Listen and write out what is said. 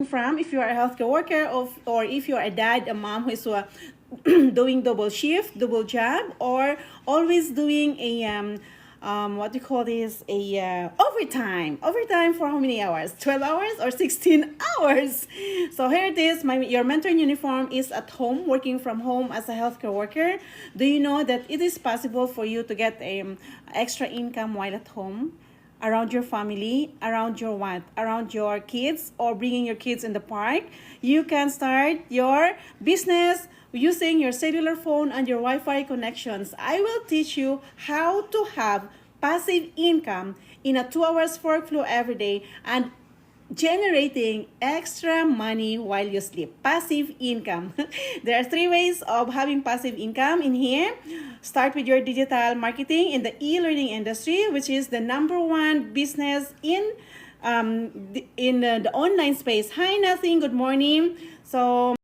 from, if you are a healthcare worker, or if you are a dad, a mom who is doing double shift, double job, or always doing a what do you call this, a overtime for how many hours, 12 hours or 16 hours. So here it is, your mentor in uniform is at home, working from home as a healthcare worker. Do you know that it is possible for you to get extra income while at home, around your family, around your what, around your kids, or bringing your kids in the park? You can start your business using your cellular phone and your Wi-Fi connections. I will teach you how to have passive income in a 2 hours workflow every day and generating extra money while you sleep. Passive income. There are 3 ways of having passive income in here. Start with your digital marketing in the e-learning industry, which is the #1 business in the online space. Hi, Nothing. Good morning. So